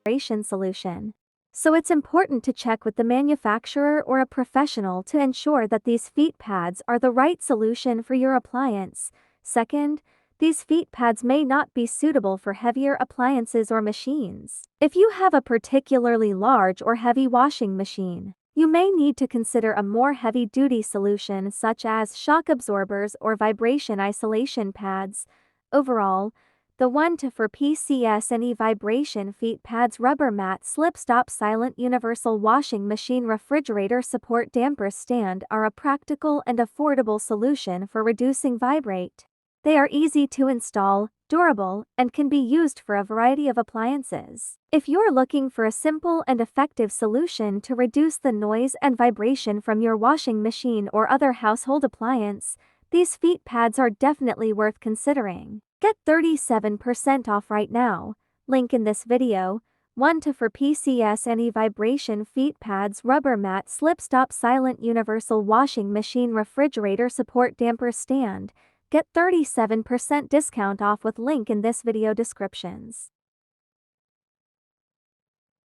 vibration solution. So it's important to check with the manufacturer or a professional to ensure that these feet pads are the right solution for your appliance. Second, these feet pads may not be suitable for heavier appliances or machines. If you have a particularly large or heavy washing machine, you may need to consider a more heavy-duty solution such as shock absorbers or vibration isolation pads. Overall, the 1-4 PCS&E Vibration Feet Pads Rubber Mat Slipstop Silent Universal Washing Machine Refrigerator Support Damper Stand are a practical and affordable solution for reducing vibrate. They are easy to install, durable, and can be used for a variety of appliances. If you're looking for a simple and effective solution to reduce the noise and vibration from your washing machine or other household appliance, these feet pads are definitely worth considering. Get 37% off right now. Link in this video. 1-4 PCS&E Vibration Feet Pads Rubber Mat Slipstop Silent Universal Washing Machine Refrigerator Support Damper Stand. Get 37% discount off with link in this video descriptions.